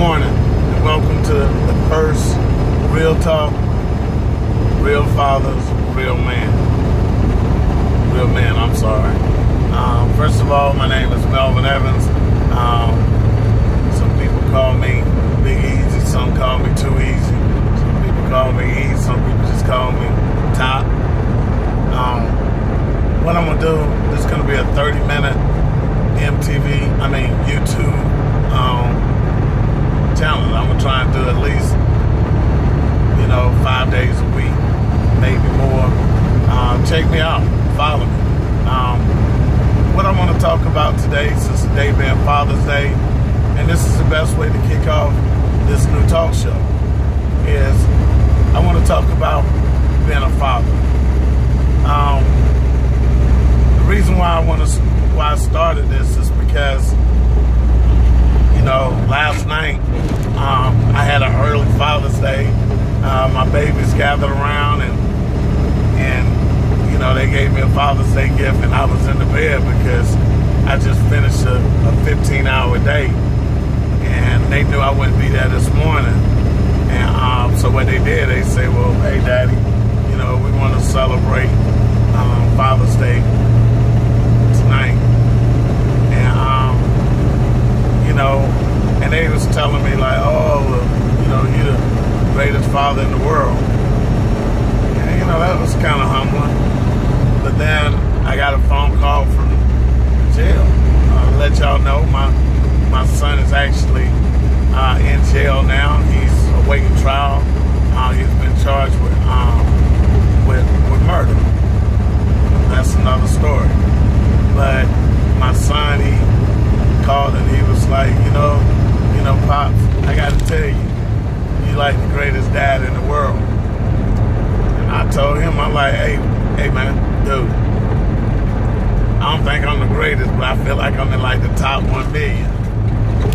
morning, and welcome to the first Real Talk, Real Fathers, Real Man. Real Man, I'm sorry. First of all, my name is Melvin Evans. Some people call me Big Easy, some call me Too Easy. Some people call me Easy, some people just call me Top. What I'm going to do, this is going to be a 30-minute YouTube challenge. I'm going to try and do at least, 5 days a week, maybe more. Check me out. Follow me. What I want to talk about today, since the day being Father's Day, and this is the best way to kick off this new talk show, is I want to talk about being a father. The reason why I started this is because, last night I had an early Father's Day. My babies gathered around and they gave me a Father's Day gift, and I was in the bed because I just finished a 15-hour day, and they knew I wouldn't be there this morning. And so what they did, they say, well, hey, Daddy, we want to celebrate Father's Day tonight. And they was telling me like, oh, you're the greatest father in the world. And, that was kind of humbling. But then I got a phone call from jail. To let y'all know, my son is actually in jail now. He's awaiting trial. He's been charged with murder. That's another story. But my son, he called and he was like, Pops, I got to tell you, you like the greatest dad in the world. And I told him, I'm like, hey man, dude, I don't think I'm the greatest, but I feel like I'm in like the top 1 million.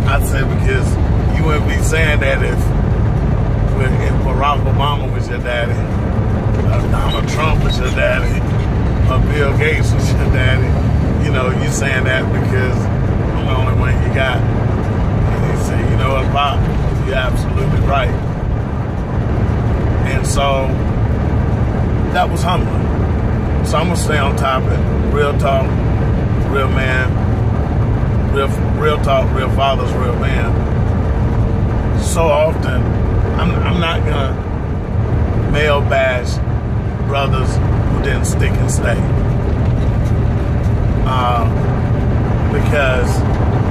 I said, because you wouldn't be saying that if Barack Obama was your daddy, Donald Trump was your daddy, or Bill Gates was your daddy. You saying that because I'm the only one you got. And he said, you know what, Pop, you're absolutely right. And so that was humbling. So I'm going to stay on topic. Real talk, real man. Real talk, real fathers, real man. So often, I'm not going to male bash brothers who didn't stick and stay. Because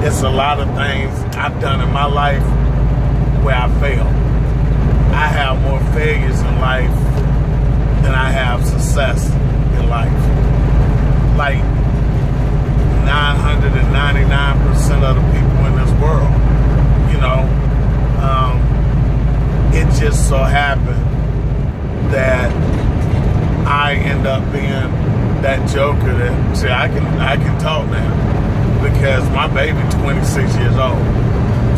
it's a lot of things I've done in my life where I failed. I have more failures in life than I have success in life. Like 999% of the people in this world, it just so happened that I end up being that joker that, see, I can talk now because my baby 26 years old.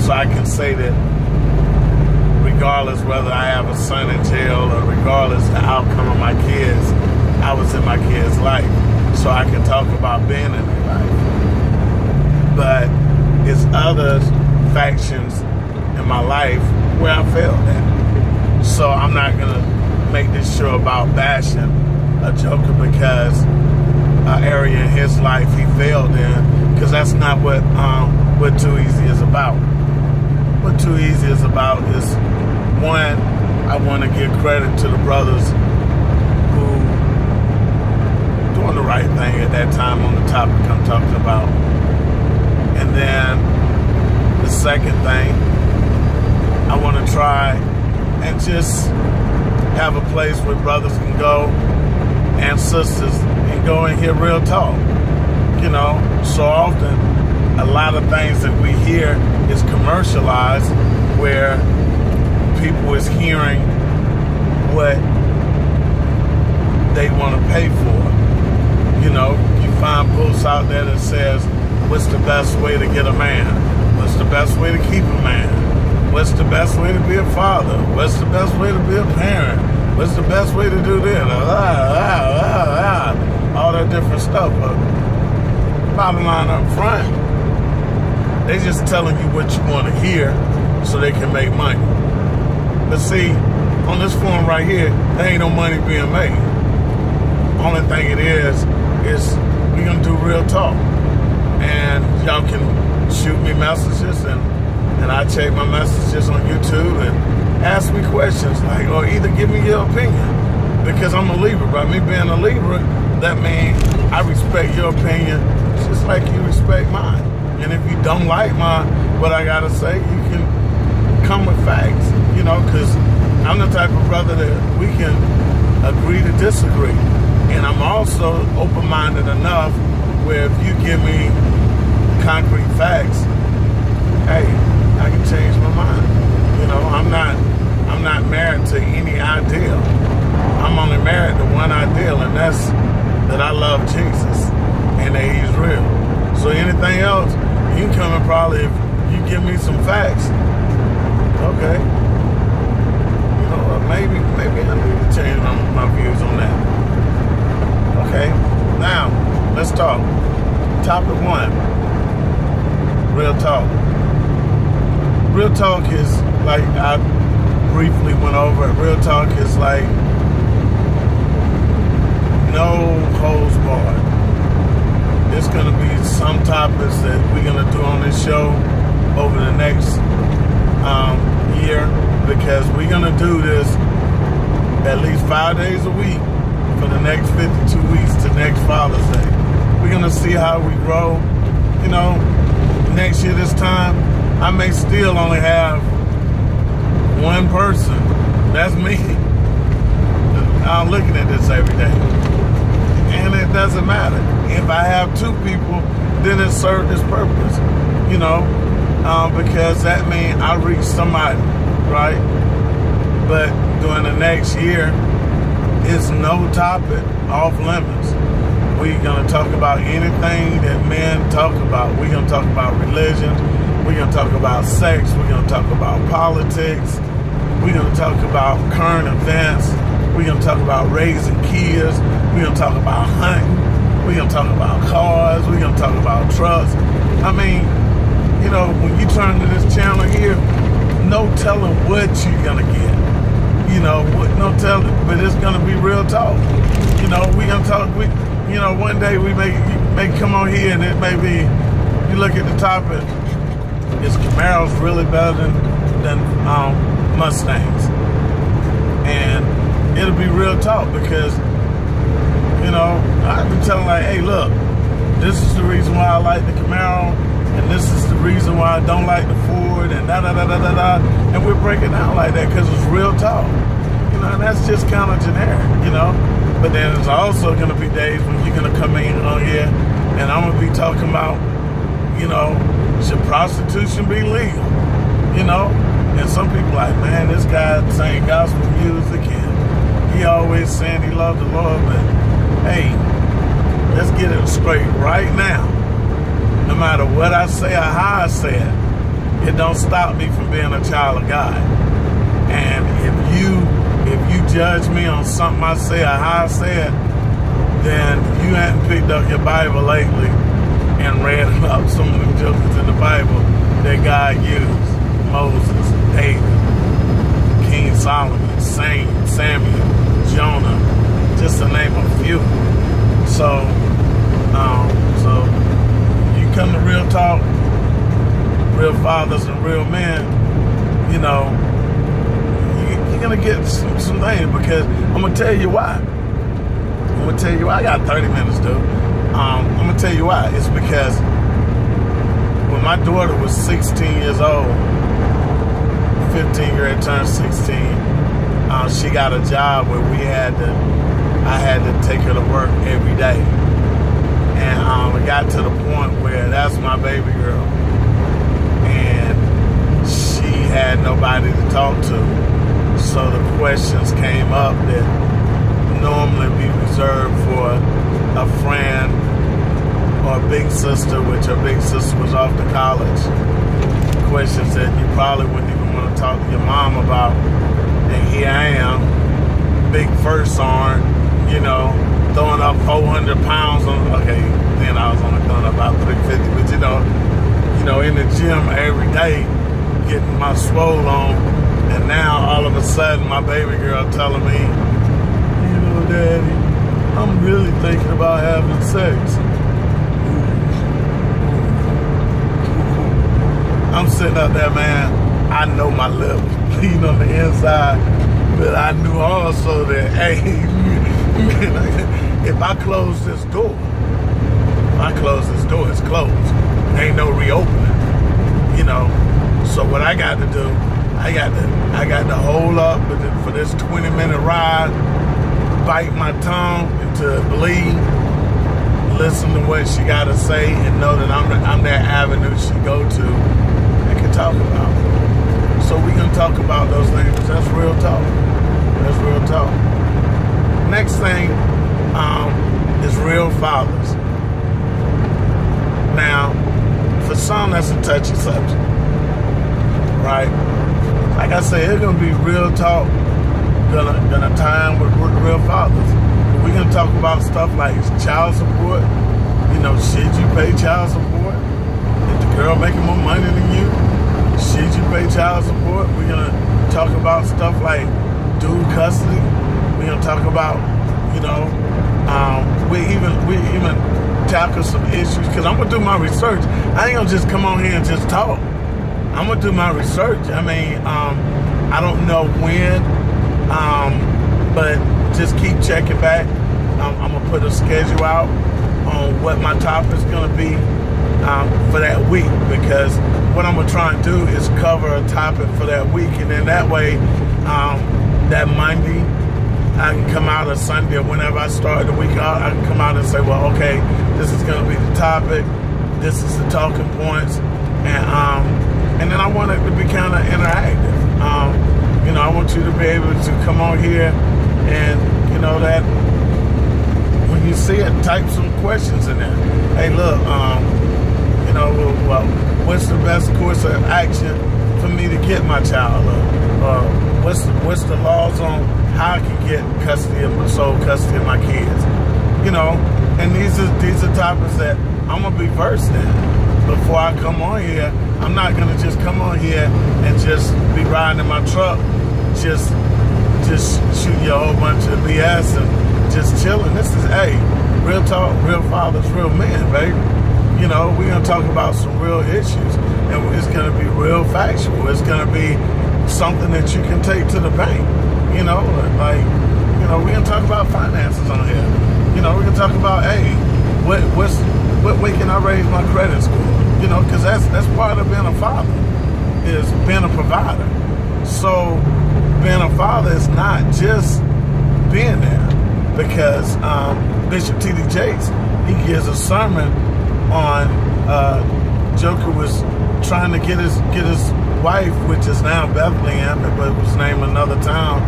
So I can say that regardless whether I have a son in jail or regardless the outcome of my kids, I was in my kids' life. So I can talk about being in their life. But it's other factions in my life where I failed at. So I'm not going to make this show about bashing a joker because an area in his life he failed in, because that's not what Too Easy is about. What Too Easy is about is, one, I want to give credit to the brothers who doing the right thing at that time on the topic I'm talking about. And then the second thing, I want to try and just have a place where brothers can go and sisters can go and hear real talk. So often a lot of things that we hear is commercialized, where people is hearing what they want to pay for. You find posts out there that says, what's the best way to get a man? What's the best way to keep a man? What's the best way to be a father? What's the best way to be a parent? What's the best way to do this? All that different stuff. But bottom line up front, they just telling you what you want to hear so they can make money. But see, on this forum right here, there ain't no money being made. Only thing it is we gonna do real talk. And y'all can shoot me messages, and I check my messages on YouTube and ask me questions, like, or either give me your opinion. Because I'm a Libra. By me being a Libra, that means I respect your opinion just like you respect mine. And if you don't like what I gotta say, you can come with facts, you know, because I'm the type of brother that we can agree to disagree. And I'm also open-minded enough where if you give me concrete facts, hey, I can change my mind. You know, I'm not married to any ideal. I'm only married to one ideal, and that's that I love Jesus and that he's real. So anything else, you can come and probably, if you give me some facts, okay, you know, maybe I need to change my views on that. Okay, now let's talk. Topic 1, real talk. Real talk is, like I briefly went over it, real talk is like no holds barred. There's going to be some topics that we're going to do on this show over the next year, because we're going to do this at least 5 days a week for the next 52 weeks to next Father's Day. We're going to see how we grow. You know, next year this time, I may still only have one person. That's me. I'm looking at this every day. And it doesn't matter. If I have 2 people, then it served its purpose. You know, because that means I reach somebody, right? But during the next year, it's no topic off limits. We're going to talk about anything that men talk about. We're going to talk about religion. We're going to talk about sex. We're going to talk about politics. We're going to talk about current events. We're going to talk about raising kids. We're going to talk about hunting. We're going to talk about cars. We're going to talk about trucks. I mean, you know, when you turn to this channel here, no telling what you're going to get. You know, no telling, but it's going to be real talk. You know, we're going to talk, you know, one day we may come on here and it may be, you look at the topic, is Camaros really better than Mustangs? And it'll be real talk because, you know, I've been telling like, hey, look, this is the reason why I like the Camaro, and this is the reason why I don't like the Ford, and da-da-da-da-da-da, and we're breaking down like that because it's real talk. You know, and that's just kind of generic, you know? But then there's also going to be days when you're going to come in on here, and I'm going to be talking about, you know, should prostitution be legal? You know? And some people like, man, this guy saying gospel music, and he always saying he loved the Lord, but hey, let's get it straight right now. No matter what I say or how I say it, it don't stop me from being a child of God. And if you judge me on something I say or how I say it, then you hadn't picked up your Bible lately and read about some of the jokers in the Bible that God used. Moses, David, King Solomon, Samuel, Jonah, just to name a few. So you come to Real Talk, Real Fathers and Real Men, you know, you're going to get some things, because I'm going to tell you why. I'm going to tell you why. I got 30 minutes, dude. I'm going to tell you why. It's because when my daughter was 16 years old, 15-year-old turned 16, she got a job where I had to take her to work every day. And it got to the point where that's my baby girl. And she had nobody to talk to. So the questions came up that normally be reserved for a friend or a big sister, which her big sister was off to college. Questions that you probably wouldn't even want to talk to your mom about. And here I am, big first arm, you know, throwing up 400 pounds on, okay, then I was only throwing up about 350, but you know, in the gym every day, getting my swole on, and now all of a sudden my baby girl telling me, you know, Daddy, I'm really thinking about having sex. I'm sitting up there, man. I know my lip bleeding on the inside, but I knew also that, hey, if I close this door, it's closed. Ain't no reopening, you know. So what I got to do, I got to hold up for this 20-minute ride, bite my tongue until it bleed, listen to what she got to say, and know that I'm that avenue she go to and can talk about. So we gonna talk about those things. That's real talk. That's real talk. Next thing is real fathers. Now, for some, that's a touchy subject, right? Like I said, it's gonna be real talk, gonna time with real fathers. We're gonna talk about stuff like child support. You know, should you pay child support? Is the girl making more money than you? Should you pay child support? We're gonna talk about stuff like dual custody. We're gonna talk about, you know, we even tackle some issues, because I'm gonna do my research. I ain't gonna just come on here and just talk. I'm gonna do my research. I mean, I don't know when, but just keep checking back. I'm gonna put a schedule out on what my topic's gonna be for that week, because what I'm gonna try and do is cover a topic for that week, and then that way, that Monday, I can come out, or Sunday, or whenever I start the week out, I can come out and say, well, okay, this is gonna be the topic, this is the talking points, and then I want it to be kind of interactive. You know, I want you to be able to come on here and, you know, that when you see it, type some questions in there. Hey, look, you know, well, what's the best course of action for me to get my child? What's the laws on how I can get sole custody of my kids? You know, and these are topics that I'm gonna be versed in. Before I come on here, I'm not gonna just come on here and just be riding in my truck, just shooting you a whole bunch of BS and just chilling. This is, hey, real talk, real fathers, real men, baby. You know, we're gonna talk about some real issues, and it's gonna be real factual. It's gonna be something that you can take to the bank. You know, like, you know, we're gonna talk about finances on here. You know, we're gonna talk about, hey, what way can I raise my credit score? You know, because that's part of being a father, is being a provider. So being a father is not just being there, because Bishop T.D. Jakes, he gives a sermon on Joker was trying to get his wife, which is now Bethlehem, but was named another town.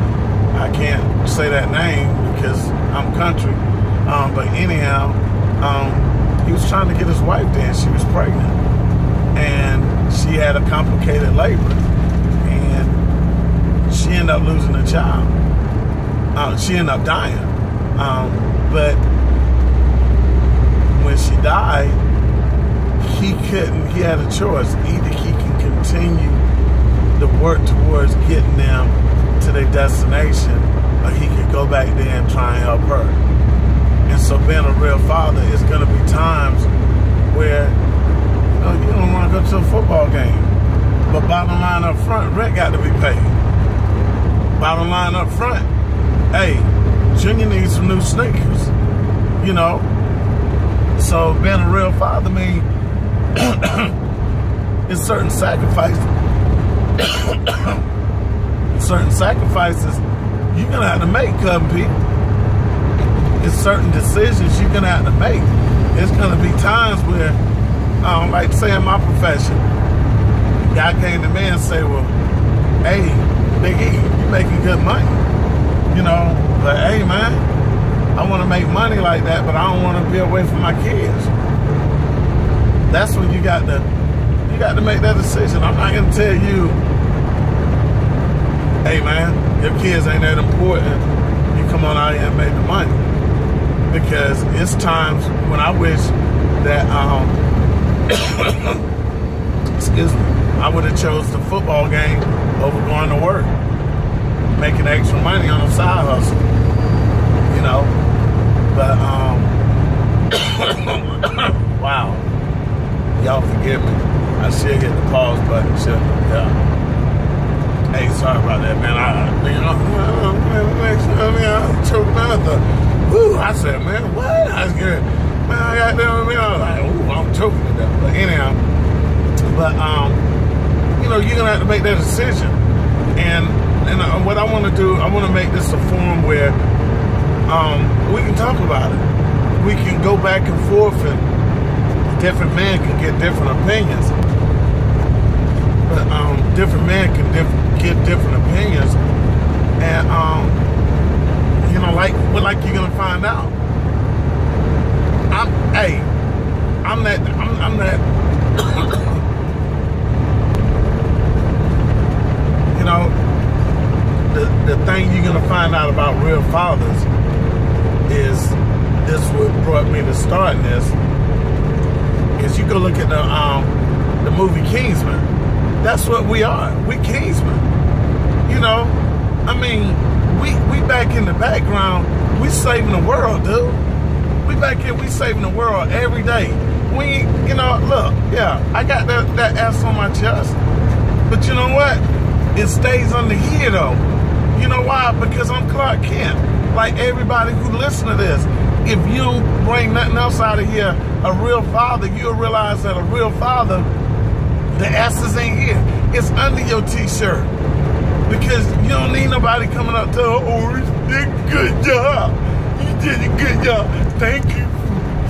I can't say that name because I'm country. But anyhow, he was trying to get his wife there, and she was pregnant. And she had a complicated labor. And she ended up losing a child. She ended up dying. But when she died, he had a choice. Either he can continue to work towards getting them to their destination, or he could go back there and try and help her. And so being a real father is going to be times where, you know, you don't want to go to a football game, but bottom line up front, rent got to be paid. Bottom line up front, hey, Junior needs some new sneakers, you know. So being a real father means it's certain sacrifices. Certain sacrifices you're going to have to make, Cub people. It's certain decisions you're going to have to make. It's going to be times where, like say in my profession, guy came to me and say, well, hey, Big E, you making good money. You know, but hey, man, I want to make money like that, but I don't want to be away from my kids. That's when you got to make that decision. I'm not going to tell you, hey, man, your kids ain't that important. You come on out here and make the money. Because it's times when I wish that, excuse me, I would have chose the football game over going to work, making extra money on a side hustle, you know. But wow, y'all forgive me. I should hit the pause button, shouldn't I? Yeah. Hey, sorry about that, man. I choked another. Woo! I said, man, what? I was good. Man, I got down with me. I was like, ooh, I'm choking to death. But anyhow, you know, you're gonna have to make that decision. And what I want to do, I want to make this a forum where we can talk about it. We can go back and forth, and different men can get different opinions. But different men can get different opinions, and you know, like you're gonna find out. I'm that. You know, the thing you're gonna find out about real fathers is this. What brought me to starting this is you go look at the movie Kingsman. That's what we are. We Kingsmen. You know, I mean, we back in the background. We saving the world, dude. We back here. We saving the world every day. We, you know, look, yeah, I got that ass on my chest, but you know what? It stays under here though. You know why? Because I'm Clark Kent. Like everybody who listen to this, if you don't bring nothing else out of here, a real father, you'll realize that a real father, the S's ain't here. It's under your t-shirt. Because you don't need nobody coming up to, oh, you did a good job. You did a good job. Thank you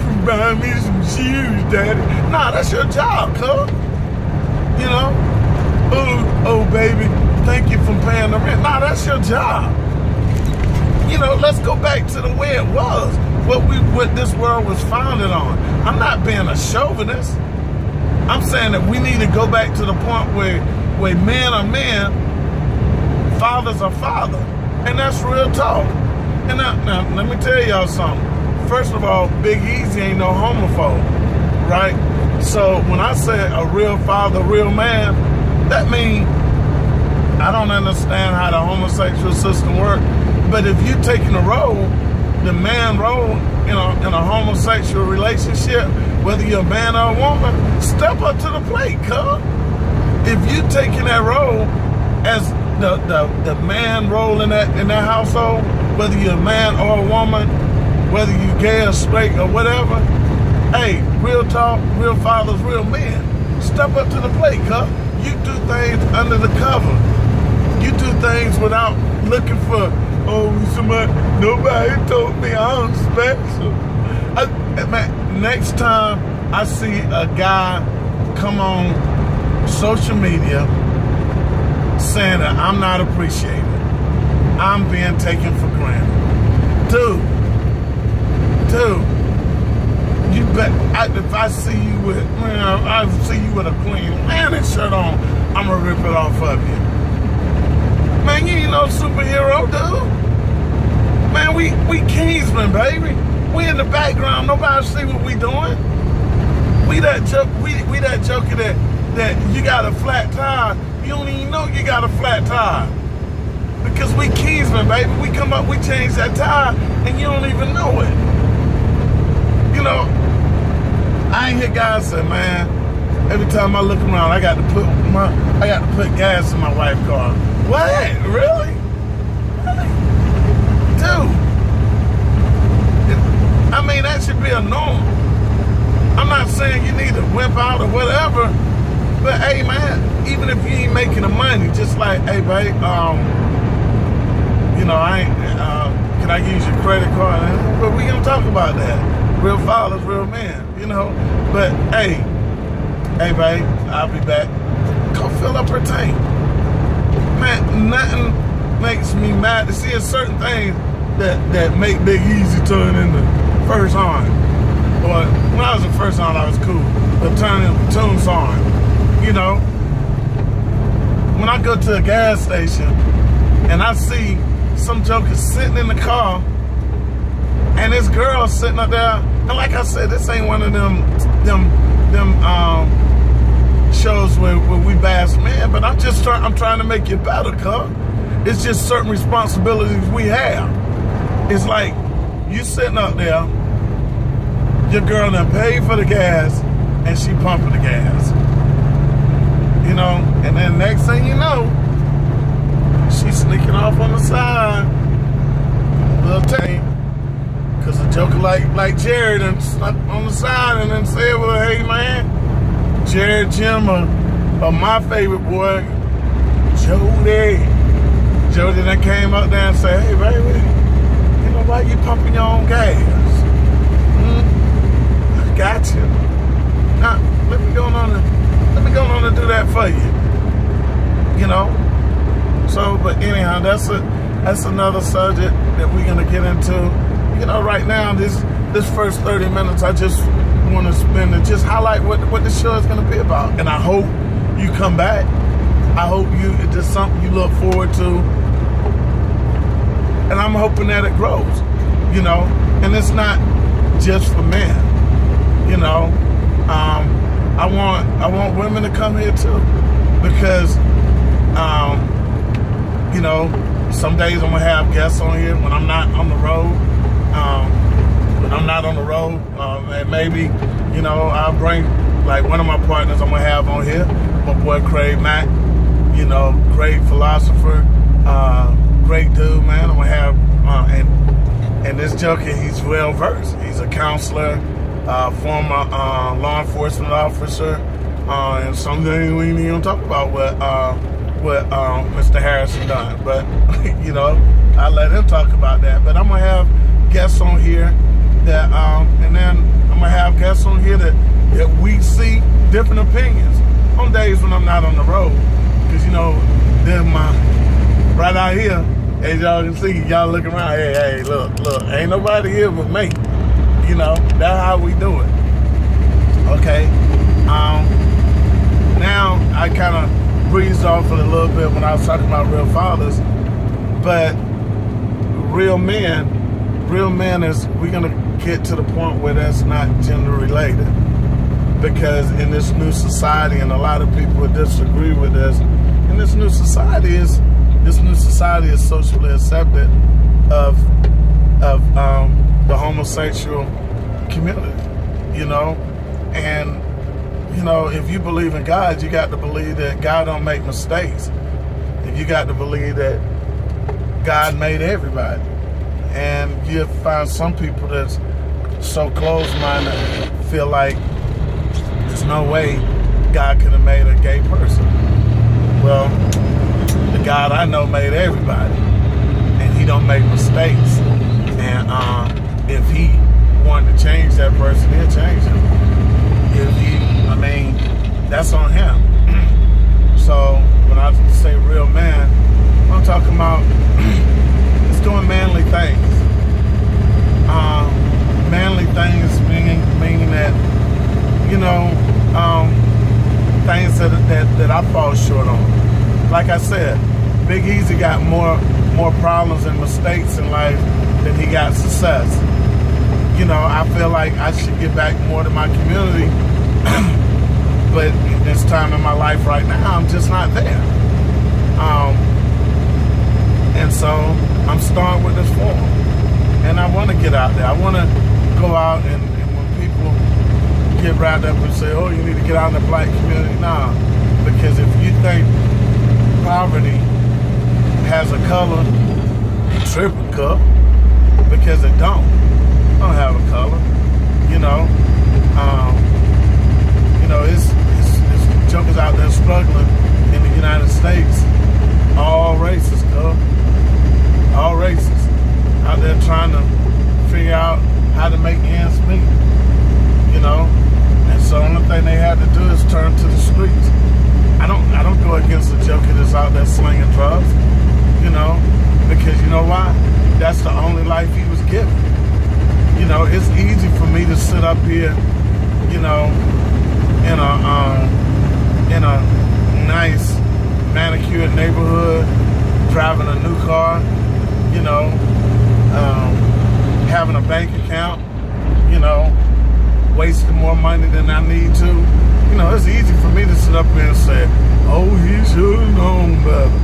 for buying me some shoes, Daddy. Nah, that's your job, cuz. You know? Oh, baby, thank you for paying the rent. Nah, that's your job. You know, let's go back to the way it was. What this world was founded on. I'm not being a chauvinist. I'm saying that we need to go back to the point where men are men, fathers are father. And that's real talk. And now let me tell y'all something. First of all, Big Easy ain't no homophobe, right? So when I say a real father, real man, that means I don't understand how the homosexual system works. But if you're taking a role, the man role in a homosexual relationship, whether you're a man or a woman, step up to the plate, cuz. If you're taking that role as the man role in that household, whether you're a man or a woman, whether you're gay or straight or whatever, hey, real talk, real fathers, real men, step up to the plate, cuz. You do things under the cover. You do things without looking for, oh, somebody, nobody told me I'm special. Man, next time I see a guy come on social media saying that I'm not appreciated, I'm being taken for granted. Dude, you bet. If I see you with, I see you with a Queen Landing shirt on, I'm gonna rip it off of you. Man, you ain't no superhero, dude. Man, we Kingsmen, baby. We in the background. Nobody see what we doing. We that joker that you got a flat tire. You don't even know you got a flat tire. Because we Kingsmen, baby. We come up, we change that tire, and you don't even know it. You know, I ain't hear guys say, man, every time I look around, I got to put gas in my wife's car. What? Really? Dude. I mean, that should be a norm. I'm not saying you need to wimp out or whatever, but hey, man, even if you ain't making the money, just like, hey, babe, you know, can I use your credit card? But we gonna talk about that. Real fathers, real men, you know. But hey, babe, I'll be back. Go fill up her tank. Man, nothing makes me mad to see a certain things that make Big Easy turn into first arm. Or when I was the first arm, I was cool. But turn into platoon sergeant, you know. When I go to a gas station and I see some joker sitting in the car and this girl sitting up there, and like I said, this ain't one of them shows where we bash men, but I'm trying to make you better, cuz. It's just certain responsibilities we have. It's like you sitting up there, your girl done paid for the gas, and she pumping the gas. You know, and then next thing you know, she's sneaking off on the side, little thing, because a joker like Jared and stuck on the side and then said, well, hey man, Jared, Jim, or my favorite boy, Jody then came up there and said, hey baby, you know why you pumping your own gas? I got you. Now let me go on and do that for you. You know. So, but anyhow, that's another subject that we're gonna get into. You know, right now, this first 30 minutes, I just want to spend and just highlight what the show is gonna be about. And I hope you come back. I hope it's just something you look forward to. And I'm hoping that it grows. You know, and it's not just for men. You know, I want women to come here too, because you know, some days I'm gonna have guests on here when I'm not on the road. When I'm not on the road, and maybe, you know, I'll bring like one of my partners I'm gonna have on here, my boy Craig Mack. You know, great philosopher, great dude, man. I'm gonna have and this joker, he's well versed. He's a counselor, former law enforcement officer, and something we ain't even talk about what Mr. Harrison done. But, you know, I let him talk about that. But I'm going to have guests on here that, and then I'm going to have guests on here that we see different opinions on days when I'm not on the road. Because, you know, then right out here, as y'all can see, y'all look around, hey, look, ain't nobody here but me. You know, that's how we do it. Okay. Now, I kind of breezed off it a little bit when I was talking about real fathers, but real men is, we're gonna get to the point where that's not gender related, because in this new society, and a lot of people disagree with this, and this new society is socially accepted of the homosexual community, you know, and you know, if you believe in God, you got to believe that God don't make mistakes. And you got to believe that God made everybody. And you find some people that's so close-minded, feel like there's no way God could have made a gay person. Well, the God I know made everybody. And he don't make mistakes. And if he wanted to change that person, he'll change him. I mean, that's on him. So when I say real man, I'm talking about it's doing manly things. Manly things meaning that, you know, things that I fall short on. Like I said, Big Easy got more problems and mistakes in life than he got success. You know, I feel like I should get back more to my community. But in this time in my life right now, I'm just not there. And so I'm starting with this forum. And I want to get out there. I want to go out and when people get wrapped up and say, oh, you need to get out in the black community. Nah, because if you think poverty has a color, you tripping, cup, because it don't have a color, you know. You know, it's junkers out there struggling in the United States, all races, all races, out there trying to figure out how to make ends meet, you know. And so the only thing they had to do is turn to the streets. I don't go against the joker that's out there slinging drugs, you know, because you know why? That's the only life he was given. You know, it's easy for me to sit up here, you know, in a nice manicured neighborhood, driving a new car, you know, having a bank account, you know, wasting more money than I need to, you know, it's easy for me to sit up here and say, oh, he should have known better.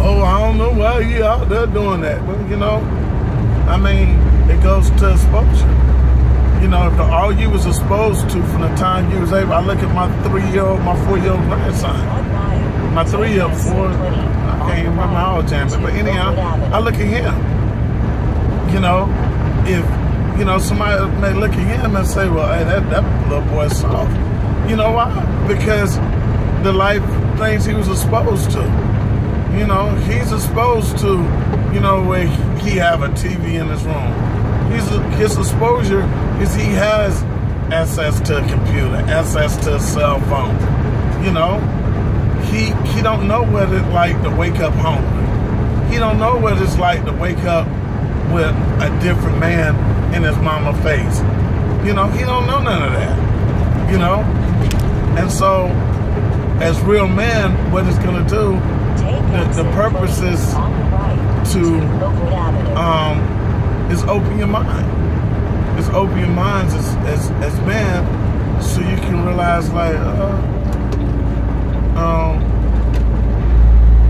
Oh, I don't know why he out there doing that. But, you know, I mean, it goes to exposure. You know, if all you was exposed to from the time you was able, I look at my 3-year-old, my 4-year-old grandson. My 3-year-old, 4, I can't even remember how old James, but anyhow, I look at him. You know, if, you know, somebody may look at him and say, well, hey, that little boy's soft. You know why? Because the life things he was exposed to. You know, he's exposed to, you know, where he have a TV in his room. His exposure is he has access to a computer, access to a cell phone. You know, he don't know what it's like to wake up hungry. He don't know what it's like to wake up with a different man in his mama's face. You know, he don't know none of that. You know, and so as real men, what it's gonna do, the purpose is to is open your mind. It's open your minds as men, so you can realize, like,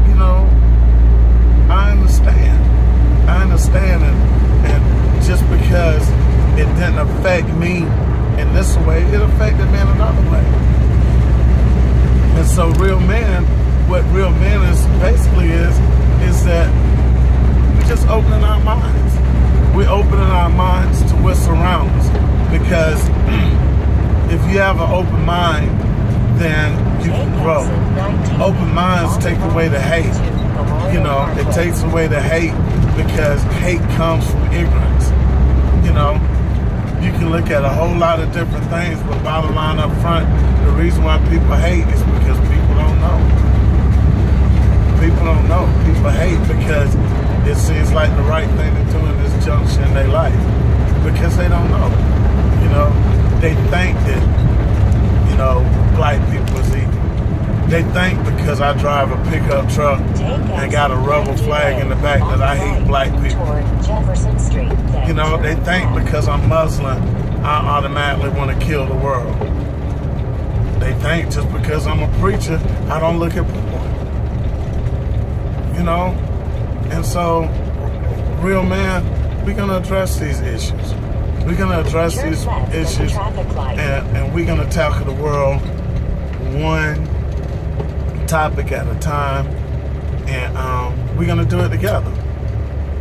you know, I understand, and just because it didn't affect me in this way, it affected me in another way. And so real men, what real men is basically is that we're just opening our minds. We're opening our minds to what's around us. Because if you have an open mind, then you can grow. Open minds take away the hate. You know, it takes away the hate because hate comes from ignorance. You know, you can look at a whole lot of different things, but bottom line up front, the reason why people hate is because people don't know. People don't know. People hate because it seems like the right thing to do in this juncture in their life. Because they don't know. You know, they think that, you know, black people is evil. They think because I drive a pickup truck and got a rebel flag in the back that I hate black people. You know, they think because I'm Muslim, I automatically want to kill the world. They think just because I'm a preacher, I don't look at porn. You know? And so, real man, we're going to address these issues. We're going to address these issues and we're going to tackle the world one topic at a time, and we're gonna do it together,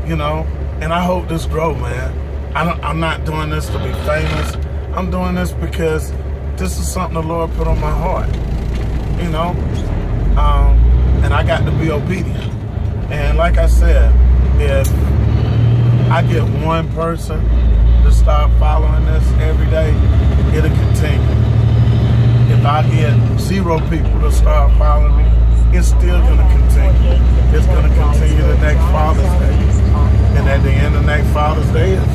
you know. And I hope this grows, man. I'm not doing this to be famous. I'm doing this because this is something the Lord put on my heart, you know. And I got to be obedient. And like I said, if I get one person to start following this every day, it'll continue. If I get 0 people to start following me, it's still going to continue. It's going to continue the next Father's Day. And at the end of next Father's Day, if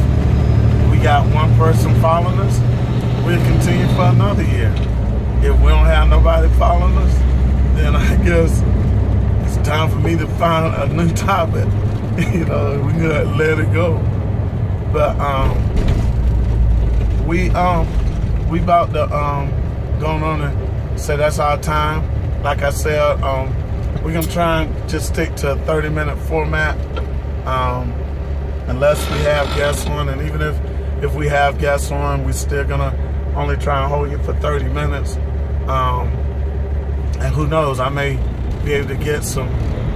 we got 1 person following us, we'll continue for another year. If we don't have nobody following us, then I guess it's time for me to find a new topic. You know, we're going to let it go. But we about to going on and say that's our time. Like I said, we're gonna try and just stick to a 30-minute format, unless we have guests on. And even if we have guests on, we're still gonna only try and hold you for 30 minutes. And who knows, I may be able to get some,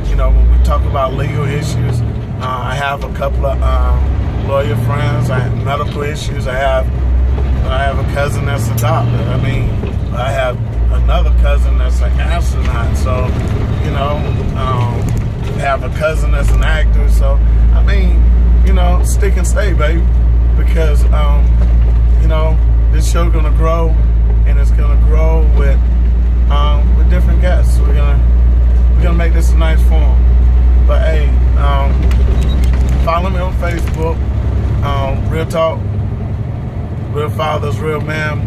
you know, when we talk about legal issues, I have a couple of lawyer friends. I have medical issues. I have a cousin that's a doctor. I mean, I have another cousin that's an astronaut. So, you know, I have a cousin that's an actor. So, I mean, you know, stick and stay, baby. Because, you know, this show gonna grow, and it's gonna grow with different guests. We're gonna make this a nice form. But hey, follow me on Facebook. Real Talk, Real Fathers, Real Men.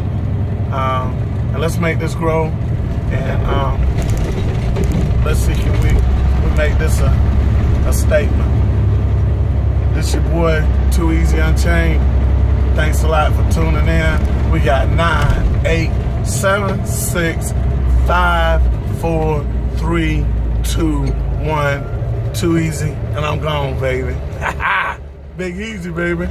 And let's make this grow. And let's see, can we make this a statement. This your boy, Too Easy Unchained. Thanks a lot for tuning in. We got 9, 8, 7, 6, 5, 4, 3, 2, 1. Too easy, and I'm gone, baby. Big Easy, baby.